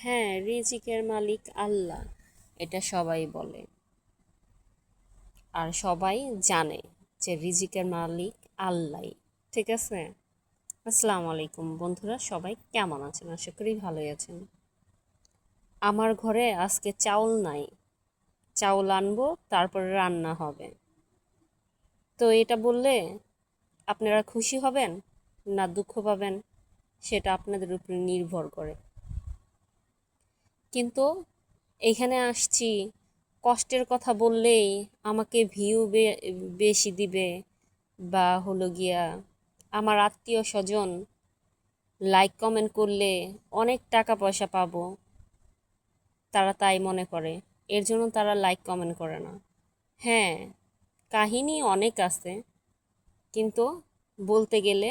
হ্যাঁ, রিজিকের মালিক আল্লাহ, এটা সবাই বলে। আর সবাই জানে যে রিজিকের মালিক আল্লাহই। ঠিক আছে। আসসালামু আলাইকুম বন্ধুরা, সবাই কেমন আছেন? আশা করি ভালোই আছেন। আমার ঘরে আজকে চাউল নাই। চাউল আনবো, তারপরে রান্না হবে। তো এটা বললে আপনারা খুশি হবেন না দুঃখ পাবেন, সেটা আপনাদের উপর নির্ভর করে। কিন্তু এইখানে আসছি, কষ্টের কথা বললেই আমাকে ভিউ বেশি দিবে, বা হলো গিয়া আমার আত্মীয় স্বজন লাইক কমেন্ট করলে অনেক টাকা পয়সা পাবো, তারা তাই মনে করে। এর জন্য তারা লাইক কমেন্ট করে না। হ্যাঁ, কাহিনী অনেক আছে, কিন্তু বলতে গেলে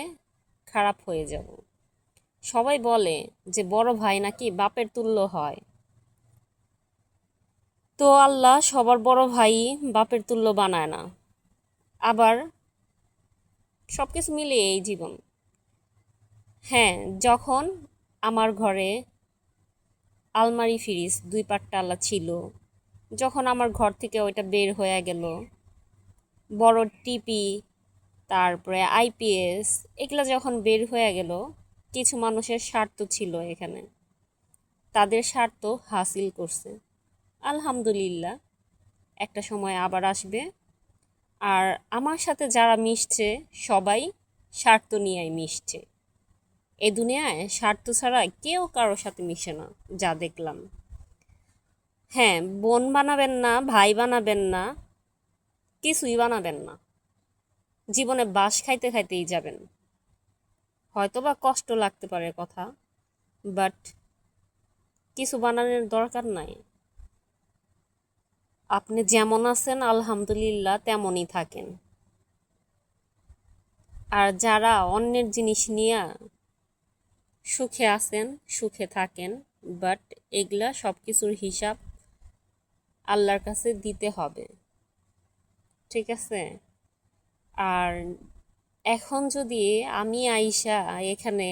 খারাপ হয়ে যাব। সবাই বলে যে বড় ভাই নাকি বাপের তুল্য হয়। তো আল্লাহ সবার বড় ভাই বাপের তুল্য বানায় না। আবার সবকিছু মিলিয়ে এই জীবন। হ্যাঁ, যখন আমার ঘরে আলমারি ফ্রিজ দুই পাট্টালা ছিল, যখন আমার ঘর থেকে ওইটা বের হয়ে গেল, বড় টিপি, তারপরে আইপিএস, এগুলা যখন বের হয়ে গেল, কিছু মানুষের স্বার্থ ছিল এখানে, তাদের স্বার্থ হাসিল করছে। আলহামদুলিল্লাহ, একটা সময় আবার আসবে। আর আমার সাথে যারা মিশছে সবাই স্বার্থ নিয়েই মিশছে। এই দুনিয়ায় স্বার্থ ছাড়া কেউ কারোর সাথে মিশে না, যা দেখলাম। হ্যাঁ, বোন বানাবেন না, ভাই বানাবেন না, কিছুই বানাবেন না। জীবনে বাস খাইতে খাইতেই যাবেন। হয়তোবা কষ্ট লাগতে পারে কথা, বাট কিছু বানানোর দরকার নাই। আপনি যেমন আছেন আলহামদুলিল্লাহ তেমনই থাকেন। আর যারা অন্যের জিনিস নিয়ে সুখে আছেন, সুখে থাকেন, বাট এগুলা সব কিছুর হিসাব আল্লাহর কাছে দিতে হবে। ঠিক আছে। আর এখন যদি আমি আইসা এখানে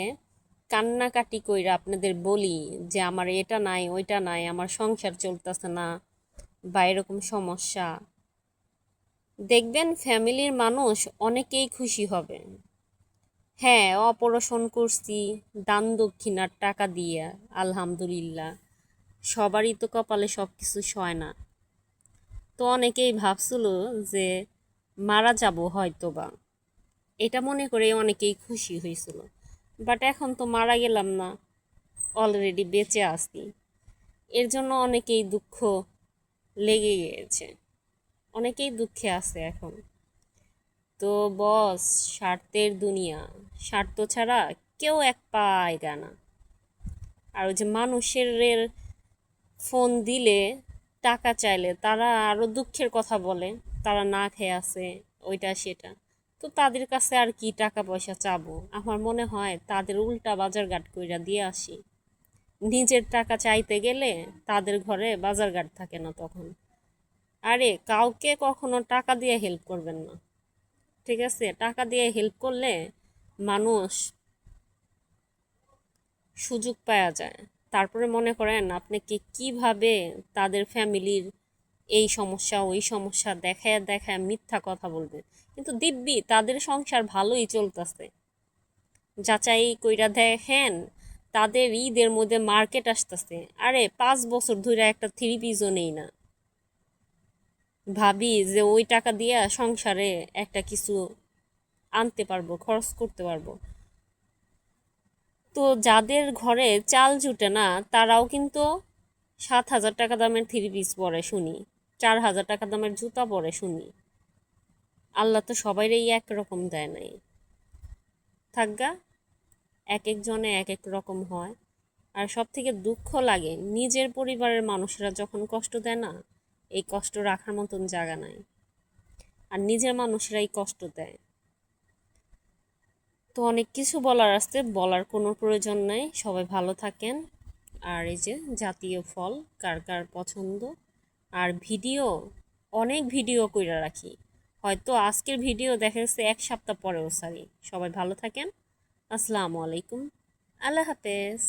কান্নাকাটি কইরা আপনাদের বলি যে আমার এটা নাই ওইটা নাই, আমার সংসার চলতেছে না, বা এরকম সমস্যা, দেখবেন ফ্যামিলির মানুষ অনেকেই খুশি হবে। হ্যাঁ, অপারেশন করছি দান দক্ষিণার টাকা দিয়ে, আলহামদুলিল্লাহ। সবারই তো কপালে সব কিছু সয় না। তো অনেকেই ভাবছিল যে মারা যাব হয়তো বা, এটা মনে করে অনেকেই খুশি হয়েছিল। বাট এখন তো মারা গেলাম না, অলরেডি বেঁচে আছি। এর জন্য অনেকেই দুঃখ লেগে গিয়েছে, অনেকেই দুঃখে আছে এখন। তো বস, স্বার্থের দুনিয়া, স্বার্থ ছাড়া কেউ এক পা এগায় না। আর ওই যে মানুষের ফোন দিলে, টাকা চাইলে তারা আরো দুঃখের কথা বলে, তারা না খেয়ে আছে, ওইটা সেটা। তো তাদের কাছে আর কি টাকা পয়সা চাবো? আমার মনে হয় তাদের উল্টা বাজারঘাট কইরা দিয়ে আসি। নিজের টাকা চাইতে গেলে তাদের ঘরে বাজারঘাট থাকে না তখন। আরে, কাউকে কখনো টাকা দিয়ে হেল্প করবেন না। ঠিক আছে, টাকা দিয়ে হেল্প করলে মানুষ সুযোগ পাওয়া যায়। তারপরে মনে করেন আপনি কিভাবে তাদের ফ্যামিলির এই সমস্যা ওই সমস্যা দেখায় দেখায় মিথ্যা কথা বলবে, কিন্তু দিব্যি তাদের সংসার ভালোই চলতেছে। যাচাই কইরা দেখেন, তাদের ঈদের মধ্যে মার্কেট আসতেছে। আরে, 5 বছর ধরে একটা থ্রি পিসও নেই না। ভাবি যে ওই টাকা দিয়া সংসারে একটা কিছু আনতে পারবো, খরচ করতে পারবো। তো যাদের ঘরে চাল জুটে না, তারাও কিন্তু 7,000 টাকা দামের থ্রি পিস পরে শুনি, 4,000 টাকা দামের জুতা পরে শুনি। আল্লাহ তো সবাইরই এক রকম দেয় নাই। থাকগা, এক একজনে এক এক রকম হয়। আর সব থেকে দুঃখ লাগে নিজের পরিবারের মানুষরা যখন কষ্ট দেয় না, এই কষ্ট রাখার মতন জায়গা নাই। আর নিজের মানুষরাই কষ্ট দেয়। তো অনেক কিছু বলার আছে, বলার কোনো প্রয়োজন নাই। সবাই ভালো থাকেন। আর এই যে জাতীয় ফল কার কার পছন্দ, আর ভিডিও, অনেক ভিডিও কইরা রাখি, হয়তো আজকের ভিডিও দেখা যাচ্ছে 1 সপ্তাহ পরেও সারি। সবাই ভালো থাকেন। আসসালামু আলাইকুম। আল্লাহ হাফেজ।